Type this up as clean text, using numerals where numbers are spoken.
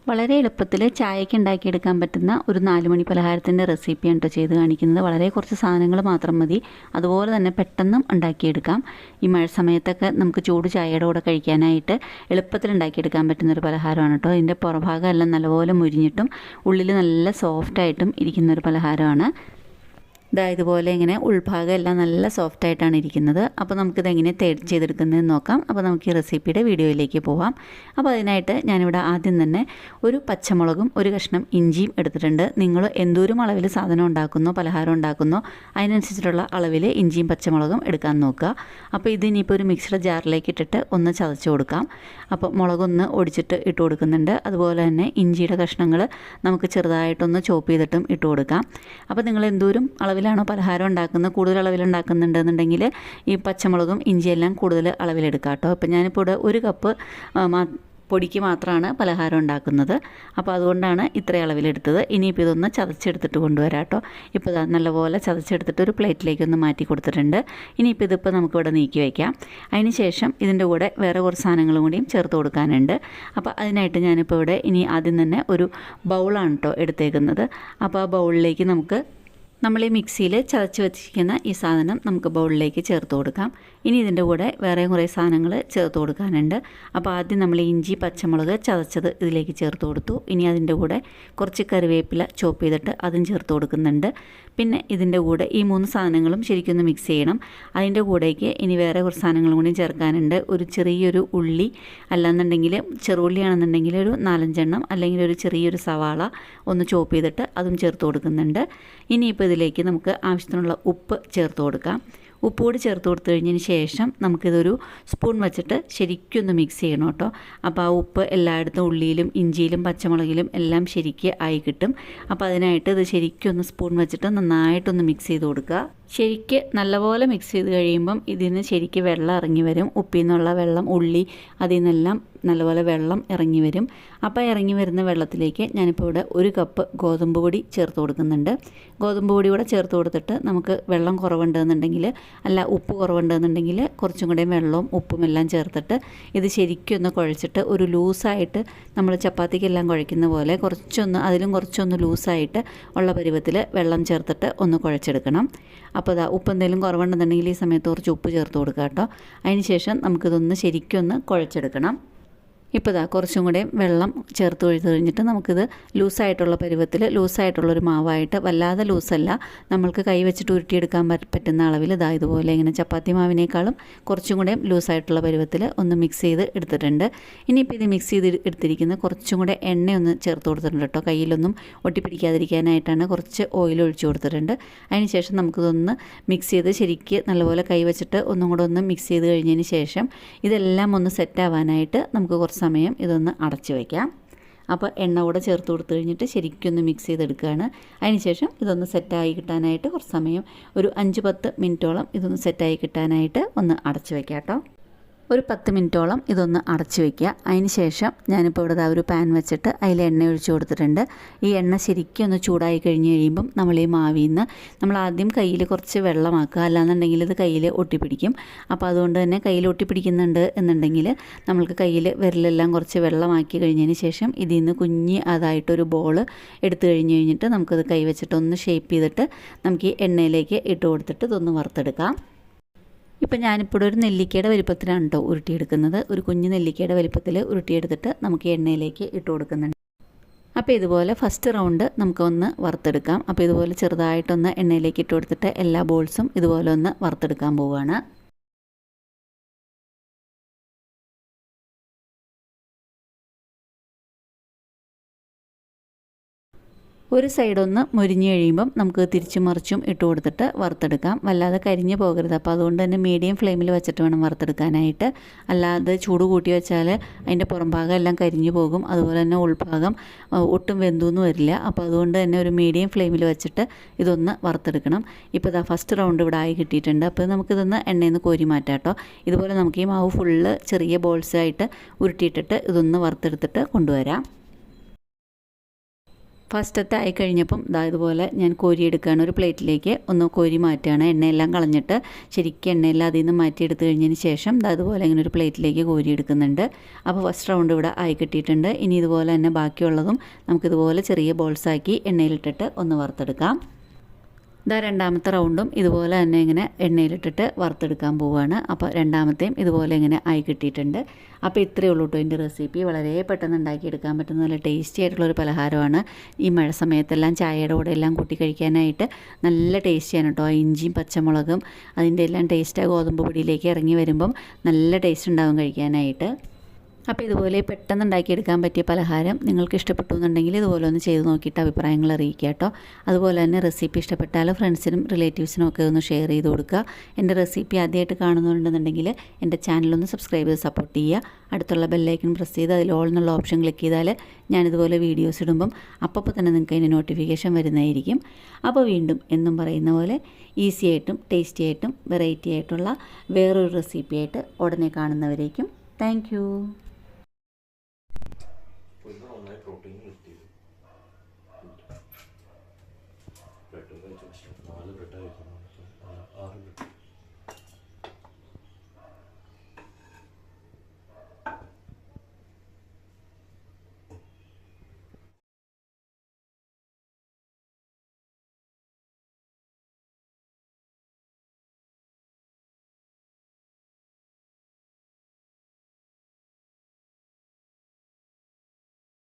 വളരെ എളുപ്പത്തിൽ ചായയ്ക്ക് ഉണ്ടാക്കിയെടുക്കാൻ പറ്റുന്ന ഒരു 4 മണി പലഹാരത്തിൻ്റെ റെസിപ്പിയാണ് കേട്ടോ ചെയ്ത് കാണിക്കുന്നത്. വളരെ കുറച്ച് സാധനങ്ങൾ മാത്രം മതി. അതുപോലെ തന്നെ പെട്ടെന്നും ഉണ്ടാക്കിയെടുക്കാം. ഈ മഴ സമയത്തൊക്കെ നമുക്ക് ചൂട് ചായയുടെ കൂടെ കഴിക്കാനായിട്ട് എളുപ്പത്തിൽ ഉണ്ടാക്കിയെടുക്കാൻ പറ്റുന്നൊരു പലഹാരമാണ് കേട്ടോ. ഇതിൻ്റെ പുറഭാഗം എല്ലാം നല്ലപോലെ മുരിഞ്ഞിട്ടും ഉള്ളിൽ നല്ല സോഫ്റ്റായിട്ടും ഇരിക്കുന്നൊരു പലഹാരമാണ്. ഇതുപോലെ ഇങ്ങനെ ഉൾഭാഗം എല്ലാം നല്ല സോഫ്റ്റായിട്ടാണ് ഇരിക്കുന്നത്. അപ്പോൾ നമുക്കിത് എങ്ങനെ ചെയ്തെടുക്കുന്നതെന്ന് നോക്കാം. അപ്പോൾ നമുക്ക് ഈ റെസിപ്പിയുടെ വീഡിയോയിലേക്ക് പോവാം. അപ്പോൾ അതിനായിട്ട് ഞാനിവിടെ ആദ്യം തന്നെ ഒരു പച്ചമുളകും ഒരു കഷ്ണം ഇഞ്ചിയും എടുത്തിട്ടുണ്ട്. നിങ്ങൾ എന്തോരം അളവിൽ സാധനം ഉണ്ടാക്കുന്നോ പലഹാരം ഉണ്ടാക്കുന്നോ അതിനനുസരിച്ചിട്ടുള്ള അളവിൽ ഇഞ്ചിയും പച്ചമുളകും എടുക്കാൻ നോക്കുക. അപ്പോൾ ഇതിനിപ്പോൾ ഒരു മിക്സിയുടെ ജാറിലേക്ക് ഇട്ടിട്ട് ഒന്ന് ചതച്ച് കൊടുക്കാം. അപ്പോൾ മുളകൊന്ന് ഒടിച്ചിട്ട് ഇട്ട് കൊടുക്കുന്നുണ്ട്. അതുപോലെ തന്നെ ഇഞ്ചിയുടെ കഷ്ണങ്ങൾ നമുക്ക് ചെറുതായിട്ടൊന്ന് ചോപ്പ് ചെയ്തിട്ടും ഇട്ട് കൊടുക്കാം. അപ്പോൾ നിങ്ങൾ എന്തോരം അളവിലാണോ പലഹാരം ഉണ്ടാക്കുന്നത്, കൂടുതൽ അളവിലുണ്ടാക്കുന്നുണ്ടെന്നുണ്ടെങ്കിൽ ഈ പച്ചമുളകും ഇഞ്ചിയെല്ലാം കൂടുതൽ അളവിലെടുക്കാം കേട്ടോ. അപ്പോൾ ഞാനിപ്പോൾ ഇവിടെ 1 കപ്പ് പൊടിക്ക് മാത്രമാണ് പലഹാരം ഉണ്ടാക്കുന്നത്. അപ്പോൾ അതുകൊണ്ടാണ് ഇത്ര അളവിലെടുത്തത്. ഇനിയിപ്പോൾ ഇതൊന്ന് ചതച്ചെടുത്തിട്ട് കൊണ്ടുവരാം കേട്ടോ. ഇപ്പോൾ നല്ലപോലെ ചതച്ചെടുത്തിട്ട് ഒരു പ്ലേറ്റിലേക്കൊന്ന് മാറ്റി കൊടുത്തിട്ടുണ്ട്. ഇനിയിപ്പോൾ ഇതിപ്പോൾ നമുക്കിവിടെ നീക്കി വയ്ക്കാം. അതിന് ശേഷം ഇതിൻ്റെ കൂടെ വേറെ കുറച്ച് സാധനങ്ങളും കൂടിയും ചേർത്ത് കൊടുക്കാനുണ്ട്. അപ്പോൾ അതിനായിട്ട് ഞാനിപ്പോൾ ഇവിടെ ഇനി ആദ്യം തന്നെ ഒരു ബൗളാണ് കേട്ടോ എടുത്തേക്കുന്നത്. അപ്പോൾ ആ ബൗളിലേക്ക് നമ്മൾ ഈ മിക്സിയിൽ ചതച്ച് വെച്ചിരിക്കുന്ന ഈ സാധനം നമുക്ക് ബൗളിലേക്ക് ചേർത്ത് കൊടുക്കാം. ഇനി ഇതിൻ്റെ കൂടെ വേറെ കുറേ സാധനങ്ങൾ ചേർത്ത് കൊടുക്കാനുണ്ട്. അപ്പോൾ ആദ്യം നമ്മൾ ഇഞ്ചി പച്ചമുളക് ചതച്ചത് ഇതിലേക്ക് ചേർത്ത് കൊടുത്തു. ഇനി അതിൻ്റെ കൂടെ കുറച്ച് കറിവേപ്പില ചോപ്പ് ചെയ്തിട്ട് അതും ചേർത്ത് കൊടുക്കുന്നുണ്ട്. പിന്നെ ഇതിൻ്റെ കൂടെ ഈ 3 സാധനങ്ങളും ശരിക്കൊന്ന് മിക്സ് ചെയ്യണം. അതിൻ്റെ കൂടേക്ക് ഇനി വേറെ കുറച്ച് സാധനങ്ങളും കൂടി ചേർക്കാനുണ്ട്. ഒരു ചെറിയൊരു ഉള്ളി, അല്ലാന്നുണ്ടെങ്കിൽ ചെറുള്ളിയാണെന്നുണ്ടെങ്കിൽ ഒരു 4-5 എണ്ണം, അല്ലെങ്കിൽ ഒരു ചെറിയൊരു സവാള ഒന്ന് ചോപ്പ് ചെയ്തിട്ട് അതും ചേർത്ത് കൊടുക്കുന്നുണ്ട്. ഇനിയിപ്പോൾ ഇതിലേക്ക് നമുക്ക് ആവശ്യത്തിനുള്ള ഉപ്പ് ചേർത്ത് കൊടുക്കാം. ഉപ്പ് കൂടി ചേർത്ത് കൊടുത്തു കഴിഞ്ഞതിന് ശേഷം നമുക്കിതൊരു സ്പൂൺ വെച്ചിട്ട് ശരിക്കൊന്ന് മിക്സ് ചെയ്യണം കേട്ടോ. അപ്പോൾ ആ ഉപ്പ് എല്ലായിടത്തും ഉള്ളിയിലും ഇഞ്ചിയിലും പച്ചമുളകിലും എല്ലാം ശരിക്ക് ആയി കിട്ടും. അപ്പോൾ അതിനായിട്ട് ഇത് ശരിക്കൊന്ന് സ്പൂൺ വെച്ചിട്ട് നന്നായിട്ടൊന്ന് മിക്സ് ചെയ്ത് കൊടുക്കുക. ശരിക്ക് നല്ലപോലെ മിക്സ് ചെയ്ത് കഴിയുമ്പം ഇതിന് ശരിക്ക് വെള്ളം ഇറങ്ങി വരും. ഉപ്പിൽ നിന്നുള്ള വെള്ളം, ഉള്ളി, അതിൽ നിന്നെല്ലാം നല്ലപോലെ വെള്ളം ഇറങ്ങി വരും. അപ്പോൾ ഇറങ്ങി വരുന്ന വെള്ളത്തിലേക്ക് ഞാനിപ്പോൾ ഇവിടെ 1 കപ്പ് ഗോതമ്പ് പൊടി ചേർത്ത് കൊടുക്കുന്നുണ്ട്. ഗോതമ്പ് പൊടി കൂടെ ചേർത്ത് കൊടുത്തിട്ട് നമുക്ക് വെള്ളം കുറവുണ്ടെന്നുണ്ടെങ്കിൽ, അല്ല ഉപ്പ് കുറവുണ്ടെന്നുണ്ടെങ്കിൽ കുറച്ചും കൂടെ വെള്ളവും ഉപ്പും എല്ലാം ചേർത്തിട്ട് ഇത് ശരിക്കൊന്ന് കുഴച്ചിട്ട് ഒരു ലൂസായിട്ട് നമ്മൾ ചപ്പാത്തിക്കെല്ലാം കുഴയ്ക്കുന്ന പോലെ അതിലും കുറച്ചൊന്ന് ലൂസായിട്ട് ഉള്ള പരുവത്തിൽ വെള്ളം ചേർത്തിട്ട് ഒന്ന് കുഴച്ചെടുക്കണം. അപ്പോൾ ഉപ്പ് എന്തെങ്കിലും കുറവുണ്ടെന്നുണ്ടെങ്കിൽ ഈ സമയത്ത് കുറച്ച് ഉപ്പ് ചേർത്ത് കൊടുക്കുക കേട്ടോ. അതിന് ശേഷം നമുക്കിതൊന്ന് ശരിക്കൊന്ന് കുഴച്ചെടുക്കണം. ഇപ്പോൾ കുറച്ചും കൂടെ വെള്ളം ചേർത്ത് ഒഴിച്ച് കഴിഞ്ഞിട്ട് നമുക്കിത് ലൂസായിട്ടുള്ള പരുവത്തിൽ, ലൂസായിട്ടുള്ളൊരു മാവായിട്ട്, വല്ലാതെ ലൂസല്ല, നമ്മൾക്ക് കൈ വെച്ചിട്ട് ഉരുട്ടിയെടുക്കാൻ പറ്റുന്ന അളവിൽ ഇതുപോലെ ഇങ്ങനെ ചപ്പാത്തി മാവിനേക്കാളും കുറച്ചും കൂടെ ലൂസായിട്ടുള്ള പരുവത്തിൽ ഒന്ന് മിക്സ് ചെയ്ത് എടുത്തിട്ടുണ്ട്. ഇനിയിപ്പോൾ ഇത് മിക്സ് ചെയ്ത് എടുത്തിരിക്കുന്ന കുറച്ചും കൂടെ എണ്ണയൊന്ന് ചേർത്ത് കൊടുത്തിട്ടുണ്ട് കേട്ടോ. കയ്യിലൊന്നും ഒട്ടിപ്പിടിക്കാതിരിക്കാനായിട്ടാണ് കുറച്ച് ഓയിൽ ഒഴിച്ച് കൊടുത്തിട്ടുണ്ട്. അതിന് ശേഷം നമുക്കിതൊന്ന് മിക്സ് ചെയ്ത് ശരിക്ക് നല്ലപോലെ കൈ വെച്ചിട്ട് ഒന്നും കൂടെ ഒന്ന് മിക്സ് ചെയ്ത് കഴിഞ്ഞതിന് ശേഷം ഇതെല്ലാം ഒന്ന് സെറ്റാവാനായിട്ട് നമുക്ക് കുറച്ച് സമയം ഇതൊന്ന് അടച്ചു വയ്ക്കാം. അപ്പോൾ എണ്ണ കൂടെ ചേർത്ത് കൊടുത്തു കഴിഞ്ഞിട്ട് ശരിക്കൊന്ന് മിക്സ് ചെയ്തെടുക്കുകയാണ്. അതിനുശേഷം ഇതൊന്ന് സെറ്റായി കിട്ടാനായിട്ട് കുറച്ച് സമയം, ഒരു 5-10 മിനിറ്റോളം ഇതൊന്ന് സെറ്റായി കിട്ടാനായിട്ട് ഒന്ന് അടച്ചു വയ്ക്കാം കേട്ടോ. ഒരു 10 മിനിറ്റോളം ഇതൊന്ന് അടച്ചു വയ്ക്കുക. അതിന് ശേഷം ഞാനിപ്പോൾ ഇവിടെ ഒരു പാൻ വെച്ചിട്ട് അതിൽ എണ്ണ ഒഴിച്ച് കൊടുത്തിട്ടുണ്ട്. ഈ എണ്ണ ശരിക്കും ഒന്ന് ചൂടായി കഴിഞ്ഞ് കഴിയുമ്പം നമ്മൾ ഈ മാവിൽ നിന്ന് നമ്മൾ ആദ്യം കയ്യിൽ കുറച്ച് വെള്ളമാക്കുക, അല്ലാന്നുണ്ടെങ്കിൽ ഇത് കയ്യിൽ ഒട്ടിപ്പിടിക്കും. അപ്പോൾ അതുകൊണ്ട് തന്നെ കയ്യിൽ ഒട്ടിപ്പിടിക്കുന്നുണ്ട് എന്നുണ്ടെങ്കിൽ നമ്മൾക്ക് കയ്യിൽ വിരലെല്ലാം കുറച്ച് വെള്ളമാക്കി കഴിഞ്ഞതിന് ശേഷം ഇതിൽ നിന്ന് അതായിട്ടൊരു ബോൾ എടുത്തു കഴിഞ്ഞിട്ട് നമുക്കത് കൈ വെച്ചിട്ടൊന്ന് ഷേപ്പ് ചെയ്തിട്ട് നമുക്ക് ഈ എണ്ണയിലേക്ക് ഇട്ട് കൊടുത്തിട്ട് ഇതൊന്ന് വറുത്തെടുക്കാം. ഇപ്പം ഞാനിപ്പോൾ ഒരു നെല്ലിക്കയുടെ വലിപ്പത്തിലാണ് കേട്ടോ ഉരുട്ടിയെടുക്കുന്നത്. ഒരു കുഞ്ഞു നെല്ലിക്കയുടെ വലിപ്പത്തിൽ ഉരുട്ടിയെടുത്തിട്ട് നമുക്ക് എണ്ണയിലേക്ക് ഇട്ട് കൊടുക്കുന്നുണ്ട്. അപ്പോൾ ഇതുപോലെ ഫസ്റ്റ് റൗണ്ട് നമുക്കൊന്ന് വറുത്തെടുക്കാം. അപ്പോൾ ഇതുപോലെ ചെറുതായിട്ടൊന്ന് എണ്ണയിലേക്ക് ഇട്ട് കൊടുത്തിട്ട് എല്ലാ ബോൾസും ഇതുപോലെ ഒന്ന് വറുത്തെടുക്കാൻ പോവുകയാണ്. ഒരു സൈഡൊന്ന് മുരിഞ്ഞ് കഴിയുമ്പം നമുക്ക് തിരിച്ചും മറിച്ചും ഇട്ട് കൊടുത്തിട്ട് വറുത്തെടുക്കാം. വല്ലാതെ കരിഞ്ഞ് പോകരുത്. അപ്പോൾ അതുകൊണ്ട് തന്നെ മീഡിയം ഫ്ലെയിമിൽ വെച്ചിട്ട് വേണം വറുത്തെടുക്കാനായിട്ട്. അല്ലാതെ ചൂട് കൂട്ടി വെച്ചാൽ അതിൻ്റെ പുറം ഭാഗം എല്ലാം കരിഞ്ഞു പോകും. അതുപോലെ തന്നെ ഉൾഭാഗം ഒട്ടും വെന്തൊന്നും വരില്ല. അപ്പോൾ അതുകൊണ്ട് തന്നെ ഒരു മീഡിയം ഫ്ലെയിമിൽ വെച്ചിട്ട് ഇതൊന്ന് വറുത്തെടുക്കണം. ഇപ്പോൾ ഫസ്റ്റ് റൗണ്ട് ഇവിടെ ആയി കിട്ടിയിട്ടുണ്ട്. അപ്പോൾ നമുക്കിതൊന്ന് എണ്ണയിൽ നിന്ന് കോരി മാറ്റാം കേട്ടോ. ഇതുപോലെ നമുക്ക് ഈ മാവ് ഫുള്ള് ചെറിയ ബോൾസായിട്ട് ഉരുട്ടിയിട്ടിട്ട് ഇതൊന്ന് വറുത്തെടുത്തിട്ട് കൊണ്ടുവരാം. ഫസ്റ്റത്തെ ആയി കഴിഞ്ഞപ്പം ഇതുപോലെ ഞാൻ കോരിയെടുക്കുകയാണ്. ഒരു പ്ലേറ്റിലേക്ക് ഒന്ന് കോരി മാറ്റുകയാണ്. എണ്ണയെല്ലാം കളഞ്ഞിട്ട് ശരിക്കും എണ്ണയെല്ലാം അതിൽ നിന്ന് മാറ്റിയെടുത്ത് കഴിഞ്ഞതിന് ശേഷം അതുപോലെ ഇങ്ങനെ ഒരു പ്ലേറ്റിലേക്ക് കോരിയെടുക്കുന്നുണ്ട്. അപ്പോൾ ഫസ്റ്റ് റൗണ്ട് ഇവിടെ ആയി കിട്ടിയിട്ടുണ്ട്. ഇനി ഇതുപോലെ തന്നെ ബാക്കിയുള്ളതും നമുക്കിതുപോലെ ചെറിയ ബോൾസാക്കി എണ്ണയിലിട്ടിട്ട് ഒന്ന് വറുത്തെടുക്കാം. രണ്ടാമത്തെ റൗണ്ടും ഇതുപോലെ തന്നെ ഇങ്ങനെ എണ്ണയിലിട്ടിട്ട് വറുത്തെടുക്കാൻ പോവുകയാണ്. അപ്പോൾ രണ്ടാമത്തെയും ഇതുപോലെ ഇങ്ങനെ ആയി കിട്ടിയിട്ടുണ്ട്. അപ്പോൾ ഇത്രയേ ഉള്ളൂ കേട്ടോ എൻ്റെ റെസിപ്പി. വളരെ പെട്ടെന്ന് ഉണ്ടാക്കിയെടുക്കാൻ പറ്റുന്ന നല്ല ടേസ്റ്റി ആയിട്ടുള്ളൊരു പലഹാരമാണ്. ഈ മഴ സമയത്തെല്ലാം ചായയുടെ കൂടെ എല്ലാം കൂട്ടി കഴിക്കാനായിട്ട് നല്ല ടേസ്റ്റിയാണ് കേട്ടോ. ഇഞ്ചിയും പച്ചമുളകും അതിൻ്റെ എല്ലാം ടേസ്റ്റ് ഗോതമ്പ് പൊടിയിലേക്ക് ഇറങ്ങി വരുമ്പം നല്ല ടേസ്റ്റ് ഉണ്ടാവും കഴിക്കാനായിട്ട്. അപ്പോൾ ഇതുപോലെ പെട്ടെന്ന് ഉണ്ടാക്കിയെടുക്കാൻ പറ്റിയ പലഹാരം നിങ്ങൾക്ക് ഇഷ്ടപ്പെട്ടു എന്നുണ്ടെങ്കിൽ ഇതുപോലെ ഒന്ന് ചെയ്ത് നോക്കിയിട്ട് അഭിപ്രായങ്ങൾ അറിയിക്കുക കേട്ടോ. അതുപോലെ തന്നെ റെസിപ്പി ഇഷ്ടപ്പെട്ടാൽ ഫ്രണ്ട്സിനും റിലേറ്റീവ്സിനും ഒക്കെ ഒന്ന് ഷെയർ ചെയ്ത് കൊടുക്കുക. എൻ്റെ റെസിപ്പി ആദ്യമായിട്ട് കാണുന്നുണ്ടെന്നുണ്ടെങ്കിൽ എൻ്റെ ചാനലൊന്ന് സബ്സ്ക്രൈബ് ചെയ്ത് സപ്പോർട്ട് ചെയ്യുക. അടുത്തുള്ള ബെല്ലൈക്കൺ പ്രസ് ചെയ്ത് അതിൽ ഓൾ എന്നുള്ള ഓപ്ഷൻ ക്ലിക്ക് ചെയ്താൽ ഞാനിതുപോലെ വീഡിയോസ് ഇടുമ്പം അപ്പോൾ തന്നെ നിങ്ങൾക്ക് അതിൻ്റെ നോട്ടിഫിക്കേഷൻ വരുന്നതായിരിക്കും. അപ്പോൾ വീണ്ടും എന്നും പറയുന്ന പോലെ ഈസി ആയിട്ടും ടേസ്റ്റി ആയിട്ടും വെറൈറ്റി ആയിട്ടുള്ള വേറൊരു റെസിപ്പിയായിട്ട് ഉടനെ കാണുന്നവരേക്കും താങ്ക് യു. പ്രോട്ടീൻ കിട്ടിയത്